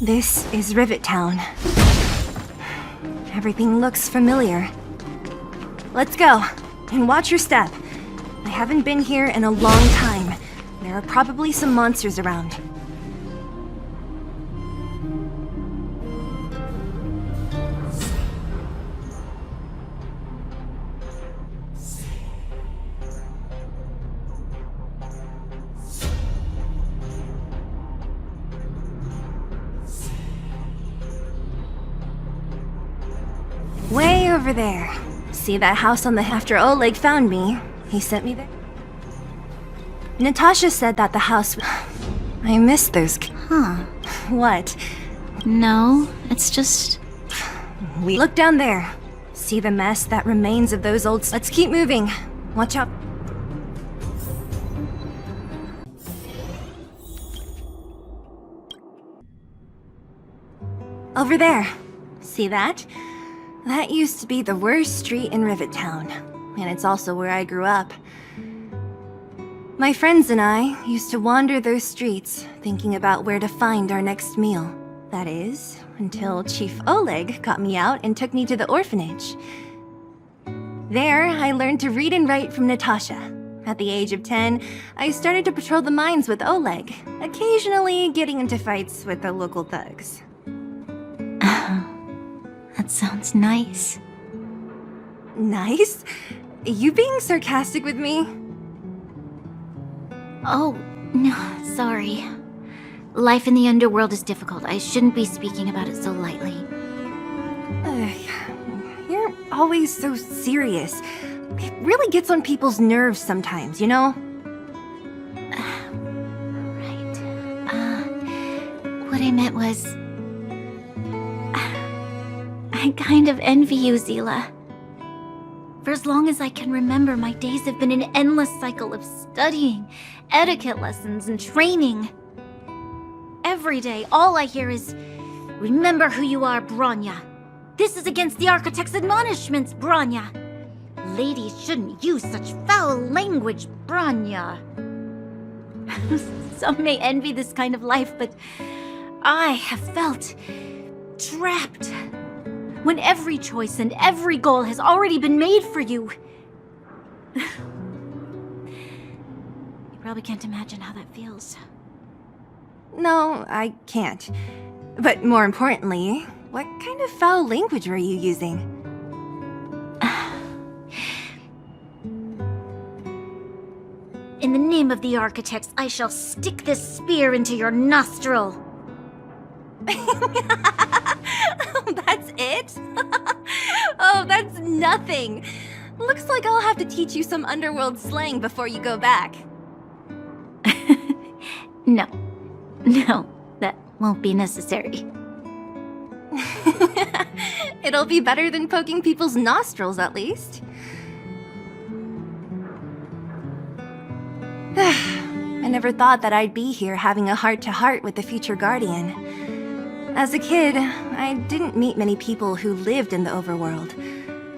This is Rivet Town. Everything looks familiar. Let's go, and watch your step. I haven't been here in a long time. There are probably some monsters around. Way over there. See that house on the after Oleg found me? He sent me there. Natasha said that the house... I missed those... Huh. What? No, it's just... We look down there. See the mess that remains of those old... Let's keep moving. Watch out. Over there. See that? That used to be the worst street in Rivet Town, and it's also where I grew up. My friends and I used to wander those streets, thinking about where to find our next meal. That is, until Chief Oleg got me out and took me to the orphanage. There, I learned to read and write from Natasha. At the age of 10, I started to patrol the mines with Oleg, occasionally getting into fights with the local thugs. That sounds nice. Nice? You being sarcastic with me? Oh, no, sorry. Life in the underworld is difficult. I shouldn't be speaking about it so lightly. You're always so serious. It really gets on people's nerves sometimes, you know? Right. What I meant was... I kind of envy you, Zila. For as long as I can remember, my days have been an endless cycle of studying, etiquette lessons, and training. Every day, all I hear is, "Remember who you are, Bronya. This is against the Architect's admonishments, Bronya. Ladies shouldn't use such foul language, Bronya." Some may envy this kind of life, but I have felt trapped. When every choice and every goal has already been made for you. You probably can't imagine how that feels. No, I can't. But more importantly, what kind of foul language were you using? In the name of the Architects, I shall stick this spear into your nostril. That's it? Oh, that's nothing. Looks like I'll have to teach you some underworld slang before you go back. No, that won't be necessary. It'll be better than poking people's nostrils, at least. I never thought that I'd be here having a heart-to-heart with the future Guardian. As a kid, I didn't meet many people who lived in the overworld.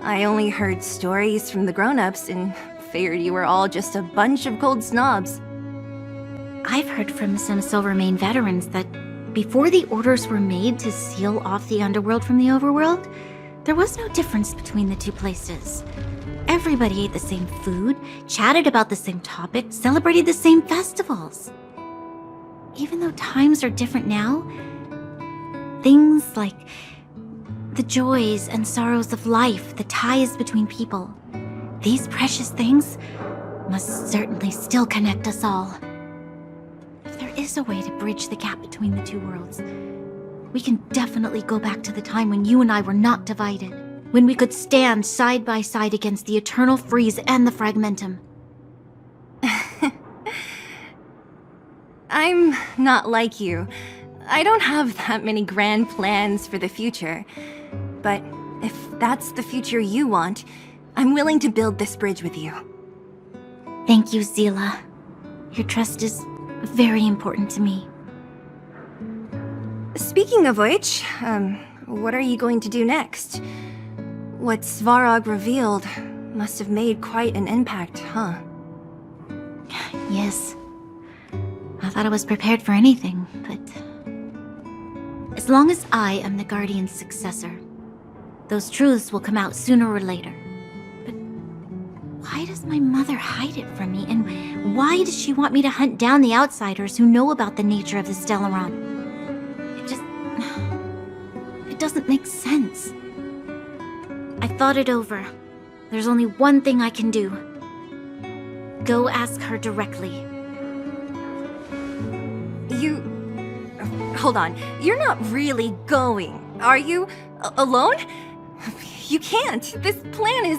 I only heard stories from the grown-ups and figured you were all just a bunch of cold snobs. I've heard from some Silvermane veterans that before the orders were made to seal off the underworld from the overworld, there was no difference between the two places. Everybody ate the same food, chatted about the same topics, celebrated the same festivals. Even though times are different now, things like the joys and sorrows of life, the ties between people, these precious things must certainly still connect us all. If there is a way to bridge the gap between the two worlds, we can definitely go back to the time when you and I were not divided, when we could stand side by side against the Eternal Freeze and the Fragmentum. I'm not like you. I don't have that many grand plans for the future. But if that's the future you want, I'm willing to build this bridge with you. Thank you, Zila. Your trust is very important to me. Speaking of which, what are you going to do next? What Svarog revealed must have made quite an impact, huh? Yes. thought I was prepared for anything, but... As long as I am the Guardian's successor, those truths will come out sooner or later. But why does my mother hide it from me? And why does she want me to hunt down the outsiders who know about the nature of the Stellaron? It doesn't make sense. I thought it over. There's only one thing I can do. Go ask her directly. Hold on. You're not really going, are you? Alone? You can't. This plan is...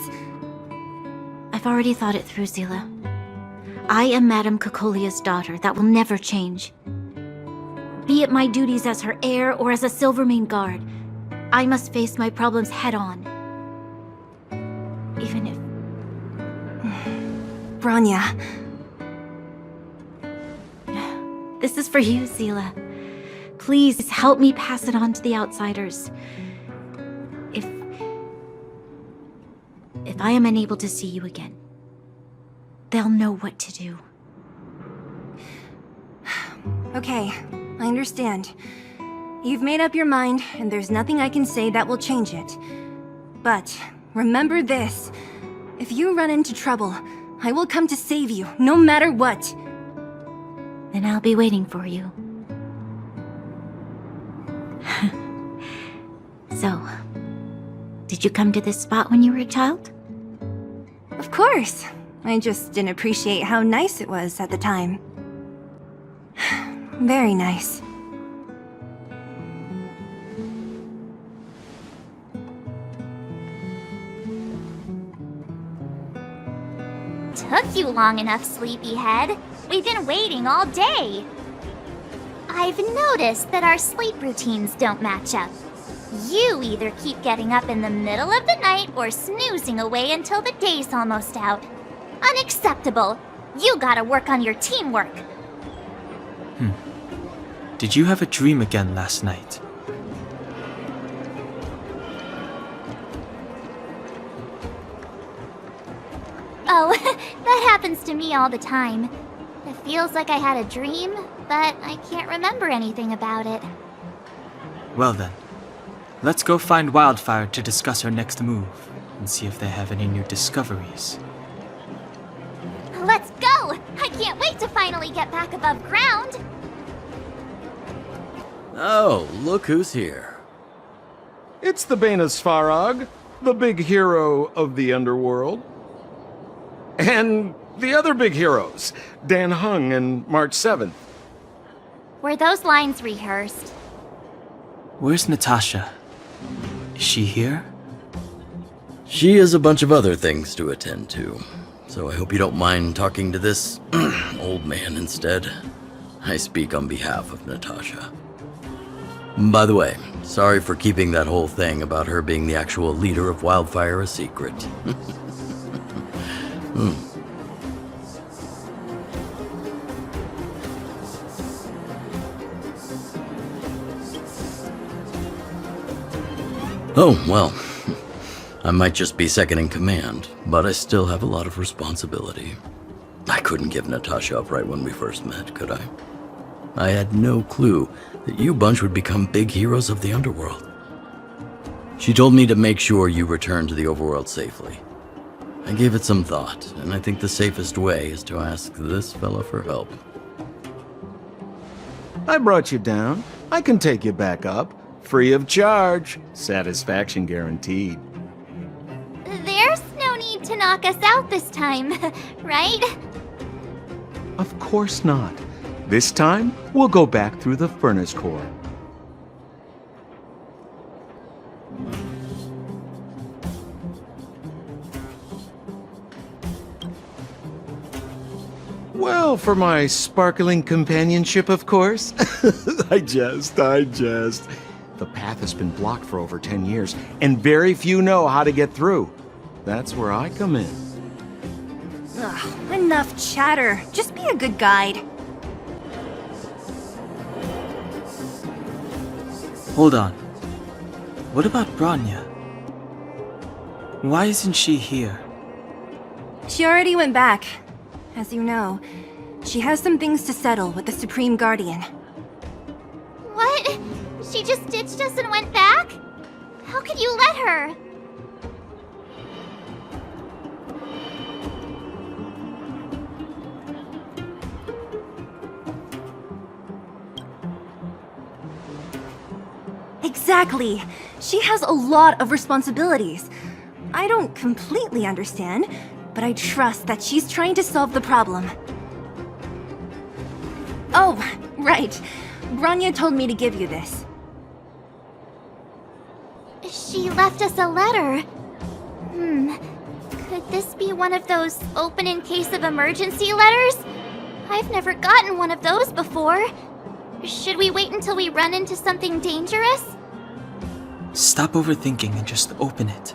I've already thought it through, Zila. I am Madame Cocolia's daughter. That will never change. Be it my duties as her heir or as a Silvermane guard, I must face my problems head-on. Even if... Bronya. This is for you, Zila. Please help me pass it on to the outsiders. If I am unable to see you again, they'll know what to do. Okay, I understand. You've made up your mind, and there's nothing I can say that will change it. But remember this. If you run into trouble, I will come to save you, no matter what. Then I'll be waiting for you. So, did you come to this spot when you were a child? Of course. I just didn't appreciate how nice it was at the time. Very nice. Took you long enough, sleepyhead. We've been waiting all day. I've noticed that our sleep routines don't match up. You either keep getting up in the middle of the night or snoozing away until the day's almost out. Unacceptable. You gotta work on your teamwork. Did you have a dream again last night? Oh, that happens to me all the time. It feels like I had a dream, but I can't remember anything about it. Well then, let's go find Wildfire to discuss her next move and see if they have any new discoveries. Let's go! I can't wait to finally get back above ground! Oh, look who's here. It's the Banus Farag, the big hero of the underworld. And the other big heroes, Dan Hung and March 7th. Were those lines rehearsed? Where's Natasha? Is she here? She has a bunch of other things to attend to, so I hope you don't mind talking to this old man instead. I speak on behalf of Natasha. By the way, sorry for keeping that whole thing about her being the actual leader of Wildfire a secret. Oh, well, I might just be second in command, but I still have a lot of responsibility. I couldn't give Natasha up right when we first met, could I? I had no clue that you bunch would become big heroes of the underworld. She told me to make sure you return to the overworld safely. I gave it some thought, and I think the safest way is to ask this fella for help. I brought you down. I can take you back up. Free of charge. Satisfaction guaranteed. There's no need to knock us out this time, right? Of course not. This time, we'll go back through the furnace core. Well, for my sparkling companionship, of course. I jest. The path has been blocked for over 10 years, and very few know how to get through. That's where I come in. Ugh, enough chatter. Just be a good guide. Hold on. What about Bronya? Why isn't she here? She already went back. As you know, She has some things to settle with the Supreme Guardian. What? She just ditched us and went back? How could you let her? Exactly. She has a lot of responsibilities. I don't completely understand, but I trust that she's trying to solve the problem. Oh, right. Branya told me to give you this. She left us a letter. Could this be one of those open in case of emergency letters? I've never gotten one of those before. Should we wait until we run into something dangerous? Stop overthinking and just open it.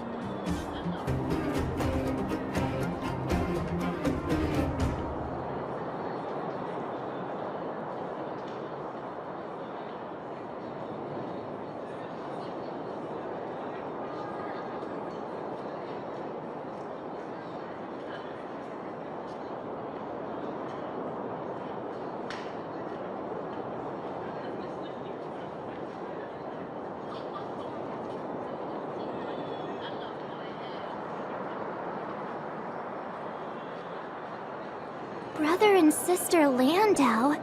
Brother and sister Landau.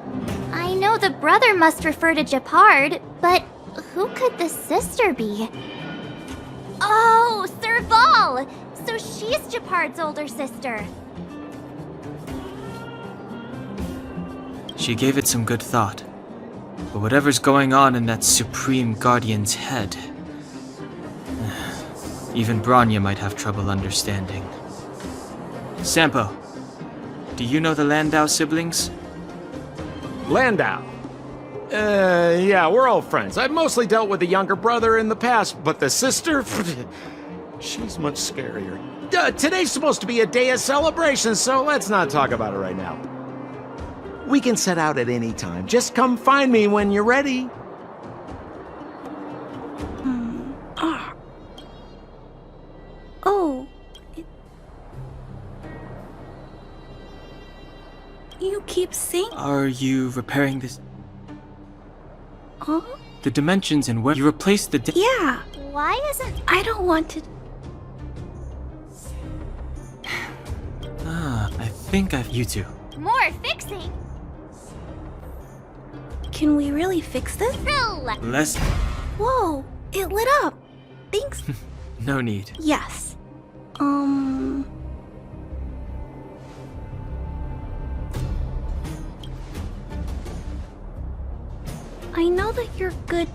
I know the brother must refer to Japard, but who could the sister be? Oh, Serval! So she's Japard's older sister. She gave it some good thought. But whatever's going on in that Supreme Guardian's head, even Branya might have trouble understanding. Sampo, do you know the Landau siblings? Landau. Yeah, we're all friends. I've mostly dealt with the younger brother in the past, but the sister? She's much scarier. Today's supposed to be a day of celebration, so let's not talk about it right now. We can set out at any time. Just come find me when you're ready. Oh. You keep saying... Are you repairing this? Huh? The dimensions and where you replaced the Yeah. Why isn't... I don't want to... I think I've you two. More fixing? Can we really fix this? Trill! Less. Whoa, it lit up. Thanks. No need. Yes. I know that you're good.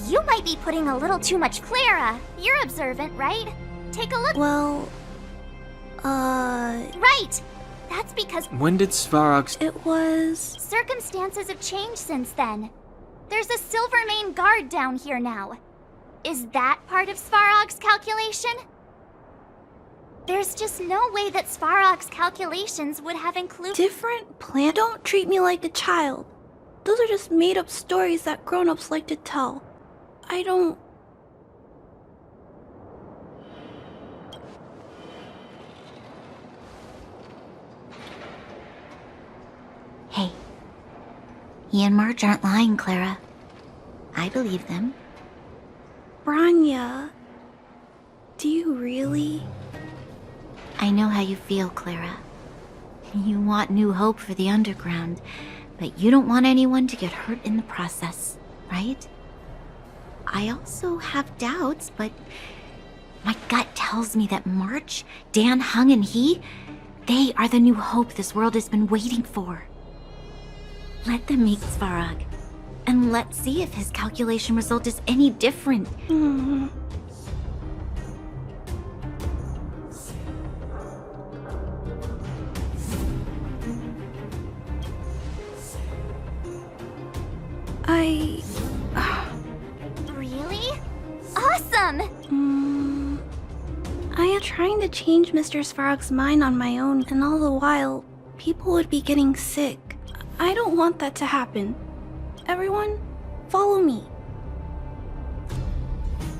You might be putting a little too much Clara. You're observant, right? Take a look. Well, Right! That's because When did Svarog's... it was... circumstances have changed since then. There's a Silvermane guard down here now. Is that part of Svarog's calculation? There's just no way that Svarog's calculations would have included... different plan. Don't treat me like a child. Those are just made-up stories that grown-ups like to tell. I don't... Hey, he and Marge aren't lying, Clara. I believe them. Branya, do you really? I know how you feel, Clara. You want new hope for the underground, but you don't want anyone to get hurt in the process, right? I also have doubts, but my gut tells me that March, Dan, Hung, and they are the new hope this world has been waiting for. Let them meet Svarog, and let's see if his calculation result is any different. Really? Awesome! I am trying to change Mr. Svarog's mind on my own, and all the while, people would be getting sick. I don't want that to happen. Everyone, Follow me.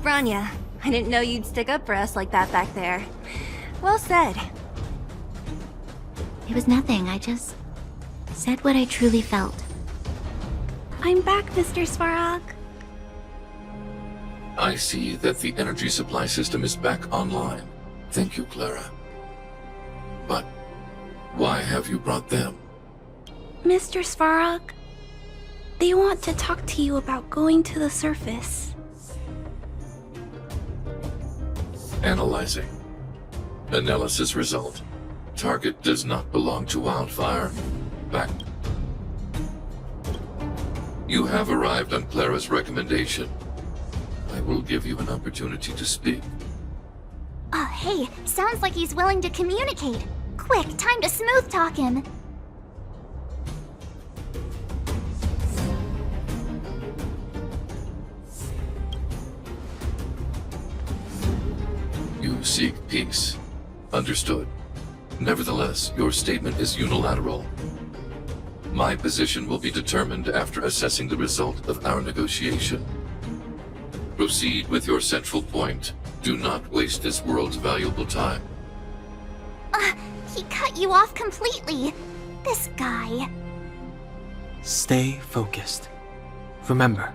Branya, I didn't know you'd stick up for us like that back there. Well said. It was nothing, I just said what I truly felt. I'm back, Mr. Svarog. I see that the energy supply system is back online. Thank you, Clara. But why have you brought them? Mr. Svarog, they want to talk to you about going to the surface. Analyzing. Analysis result. Target does not belong to Wildfire. Back. You have arrived on Clara's recommendation. I will give you an opportunity to speak. Oh, hey, sounds like he's willing to communicate. Quick, time to smooth talk him. You seek peace. Understood. Nevertheless, your statement is unilateral. My position will be determined after assessing the result of our negotiation. Proceed with your central point. Do not waste this world's valuable time. He cut you off completely. This guy. Stay focused. Remember,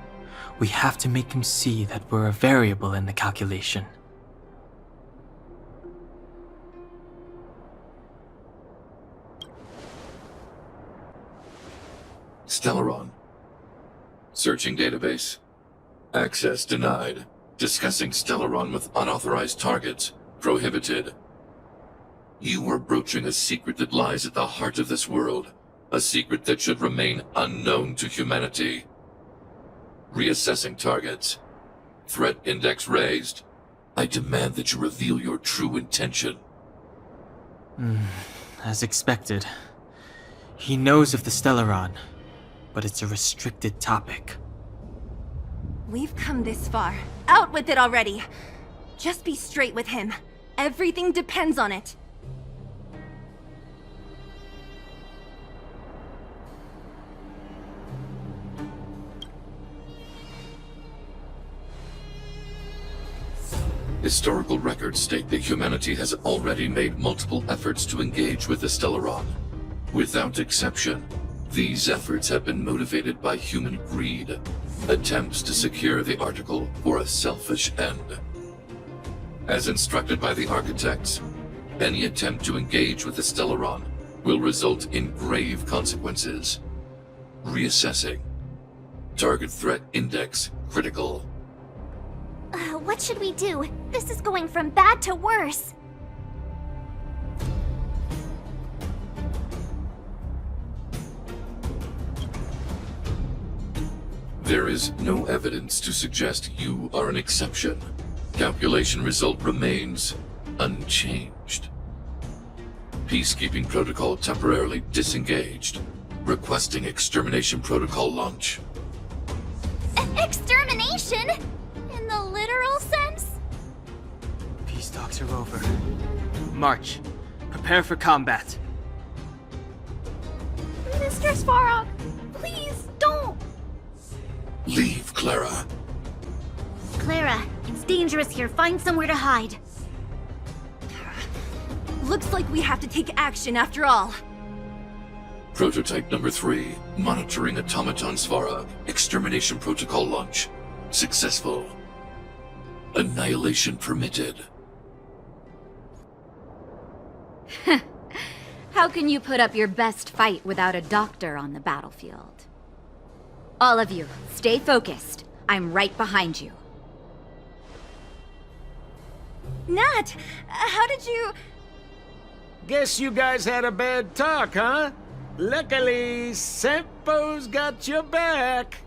we have to make him see that we're a variable in the calculation. Stellaron. Searching database. Access denied. Discussing Stellaron with unauthorized targets. Prohibited. You were broaching a secret that lies at the heart of this world. A secret that should remain unknown to humanity. Reassessing targets. Threat index raised. I demand that you reveal your true intention. As expected. He knows of the Stellaron, but it's a restricted topic. We've come this far. Out with it already! Just be straight with him. Everything depends on it. Historical records state that humanity has already made multiple efforts to engage with the Stellaron. Without exception, these efforts have been motivated by human greed, attempts to secure the article for a selfish end. As instructed by the architects, any attempt to engage with the Stellaron will result in grave consequences. Reassessing. Target threat index critical. What should we do? This is going from bad to worse. There is no evidence to suggest you are an exception. Calculation result remains unchanged. Peacekeeping protocol temporarily disengaged. Requesting extermination protocol launch. Extermination? In the literal sense? Peace talks are over. March. Prepare for combat. Mr. Svarog, please don't. Leave, Clara. Clara, it's dangerous here. Find somewhere to hide. Looks like we have to take action after all. Prototype number 3. Monitoring automaton Svarog. Extermination protocol launch. Successful. Annihilation permitted. How can you put up your best fight without a doctor on the battlefield? All of you, stay focused. I'm right behind you. Nat, how did you... Guess you guys had a bad talk, huh? Luckily, Sampo's got your back.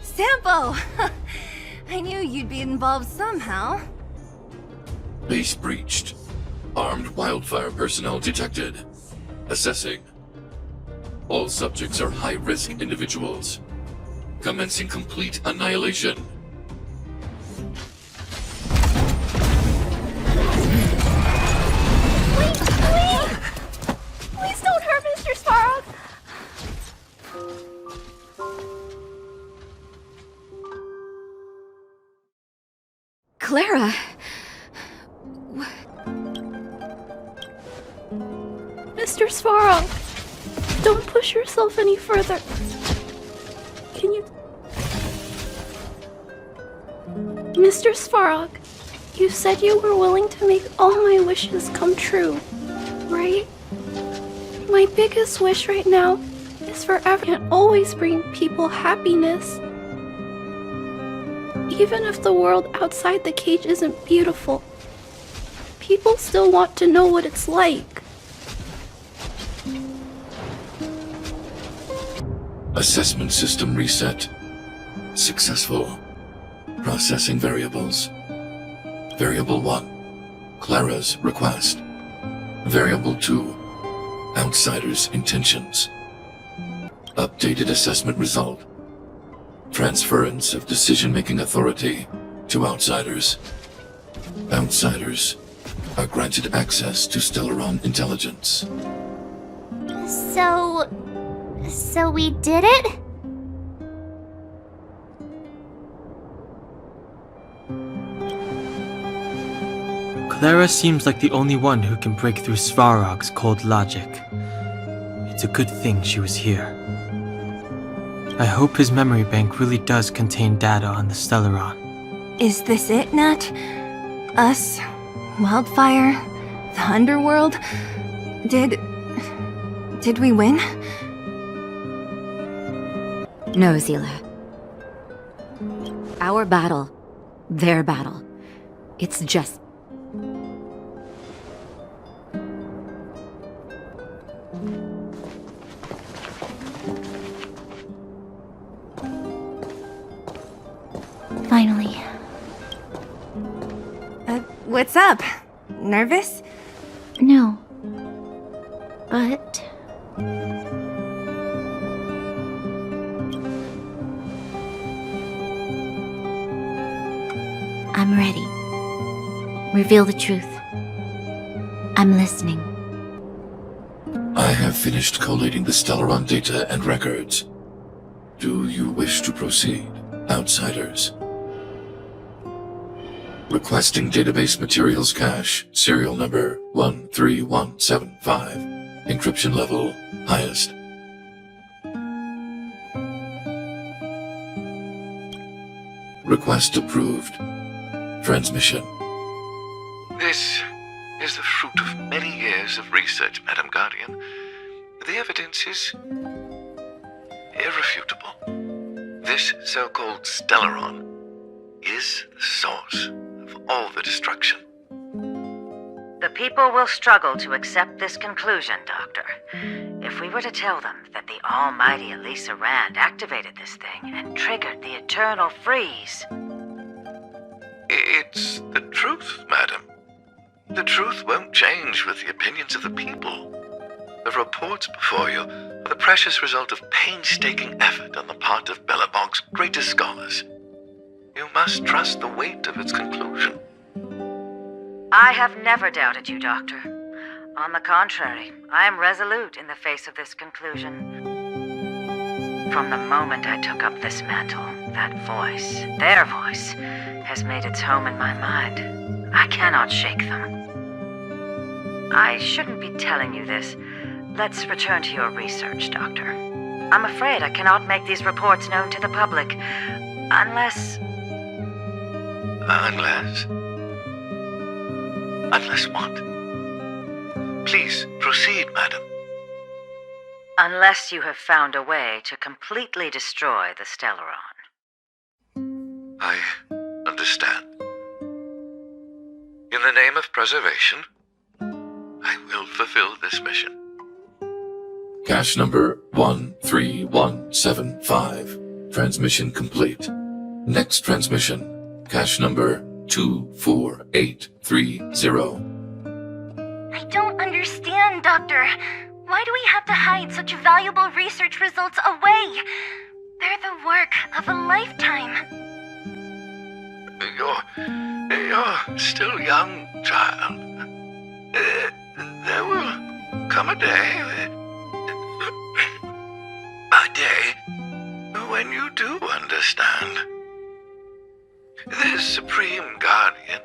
Sampo! I knew you'd be involved somehow. Base breached. Armed wildfire personnel detected. Assessing. All subjects are high-risk individuals. Commencing complete annihilation. Please don't hurt Mr. Svarog. Clara. Mr. Svarog, don't push yourself any further. Can you... Mr. Svarog, you said you were willing to make all my wishes come true, right? My biggest wish right now is for everyone to always bring people happiness. Even if the world outside the cage isn't beautiful, people still want to know what it's like. Assessment system reset. Successful. Processing variables. Variable 1, Clara's request. Variable 2, Outsider's intentions. Updated assessment result. Transference of decision-making authority to outsiders. Outsiders are granted access to Stellaron intelligence. So we did it? Clara seems like the only one who can break through Svarog's cold logic. It's a good thing she was here. I hope his memory bank really does contain data on the Stellaron. Is this it, Nat? Us? Wildfire? The Underworld? Did we win? No, Zila. Our battle. Their battle. It's just... Finally. What's up? Nervous? No. But... I'm ready. Reveal the truth. I'm listening. I have finished collating the Stellaron data and records. Do you wish to proceed, outsiders? Requesting database materials cache, serial number 13175. Encryption level, highest. Request approved. Transmission. This is the fruit of many years of research, Madam Guardian. The evidence is irrefutable. This so-called Stellaron is the source of all the destruction. The people will struggle to accept this conclusion, Doctor. If we were to tell them that the almighty Elisa Rand activated this thing and triggered the eternal freeze. It's the truth, madam. The truth won't change with the opinions of the people. The reports before you are the precious result of painstaking effort on the part of Belobog's greatest scholars. You must trust the weight of its conclusion. I have never doubted you, Doctor. On the contrary, I am resolute in the face of this conclusion. From the moment I took up this mantle, that voice, their voice, has made its home in my mind. I cannot shake them. I shouldn't be telling you this. Let's return to your research, Doctor. I'm afraid I cannot make these reports known to the public, unless... Unless what? Please, proceed, madam. Unless you have found a way to completely destroy the Stellaron. I understand. In the name of preservation, I will fulfill this mission. Cache number 13175. Transmission complete. Next transmission. Cache number 24830. I don't understand, Doctor. Why do we have to hide such valuable research results away? They're the work of a lifetime. You're still young, child. There will come a day when you do understand. this Supreme Guardian,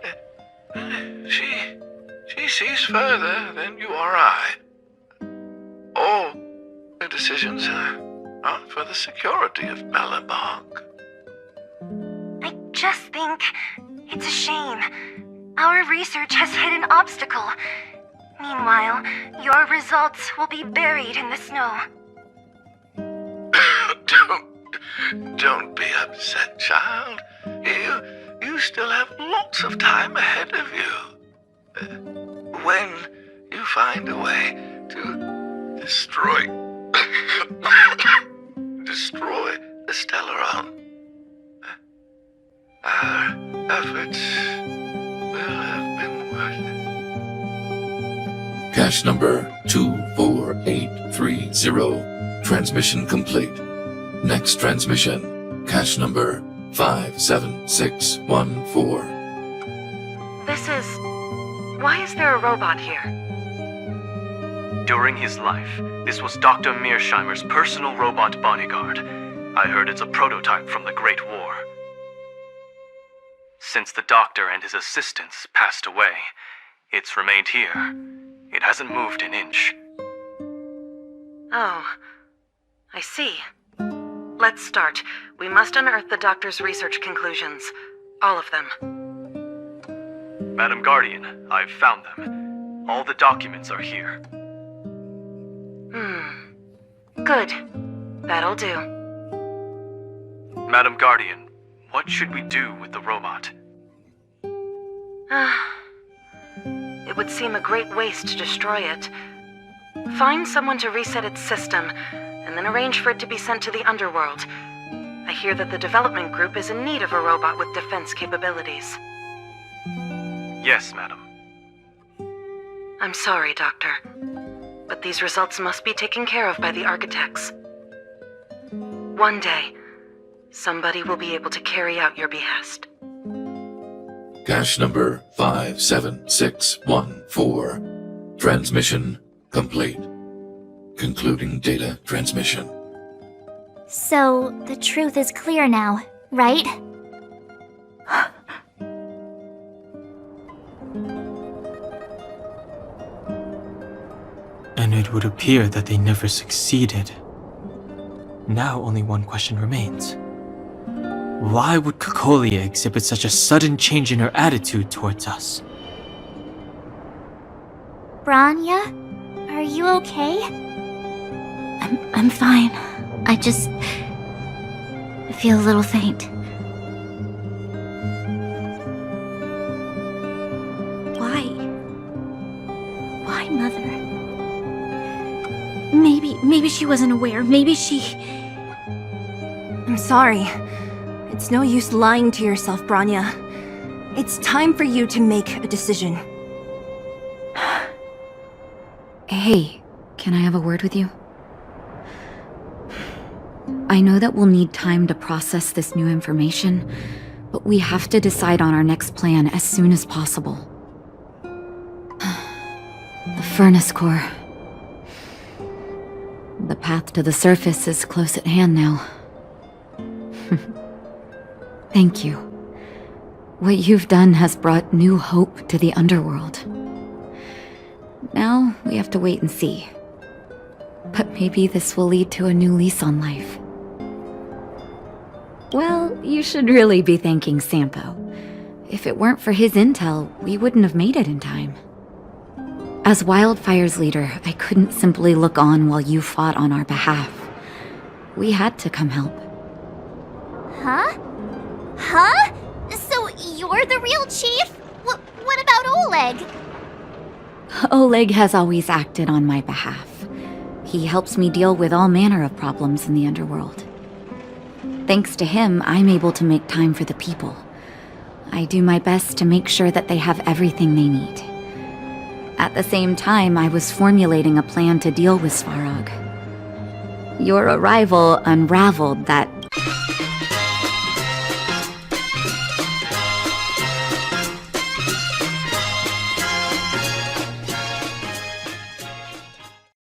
she sees further than you or I. All her decisions are for the security of Belobog. I just think it's a shame. Our research has hit an obstacle. Meanwhile, your results will be buried in the snow. Don't be upset, child. You still have lots of time ahead of you. When you find a way to destroy the Stellaron, our efforts will have been worth it. Cache number 24830. Transmission complete. Next transmission. Cache number 57614. Why is there a robot here? During his life, this was Dr. Mearsheimer's personal robot bodyguard. I heard it's a prototype from the Great War. Since the doctor and his assistants passed away, it's remained here. It hasn't moved an inch. Oh, I see. Let's start. We must unearth the doctor's research conclusions. All of them. Madam Guardian, I've found them. All the documents are here. Good. That'll do. Madam Guardian, what should we do with the robot? It would seem a great waste to destroy it. Find someone to reset its system, and then arrange for it to be sent to the underworld. I hear that the development group is in need of a robot with defense capabilities. Yes, madam. I'm sorry, Doctor, but these results must be taken care of by the architects. One day, somebody will be able to carry out your behest. Cache number 57614. Transmission complete. Concluding data transmission. So, the truth is clear now, right? And it would appear that they never succeeded. Now only one question remains. Why would Cocolia exhibit such a sudden change in her attitude towards us? Branya, are you okay? I'm fine. I feel a little faint. Why, Mother? Maybe she wasn't aware. Maybe she... I'm sorry. It's no use lying to yourself, Branya. It's time for you to make a decision. Hey, can I have a word with you? I know that we'll need time to process this new information, but we have to decide on our next plan as soon as possible. The furnace core. The path to the surface is close at hand now. Thank you. What you've done has brought new hope to the underworld. Now, we have to wait and see. But maybe this will lead to a new lease on life. Well, you should really be thanking Sampo. If it weren't for his intel, we wouldn't have made it in time. As Wildfire's leader, I couldn't simply look on while you fought on our behalf. We had to come help. Huh? Huh? So you're the real chief? What about Oleg? Oleg has always acted on my behalf. He helps me deal with all manner of problems in the underworld. Thanks to him, I'm able to make time for the people. I do my best to make sure that they have everything they need. At the same time, I was formulating a plan to deal with Svarog. Your arrival unraveled that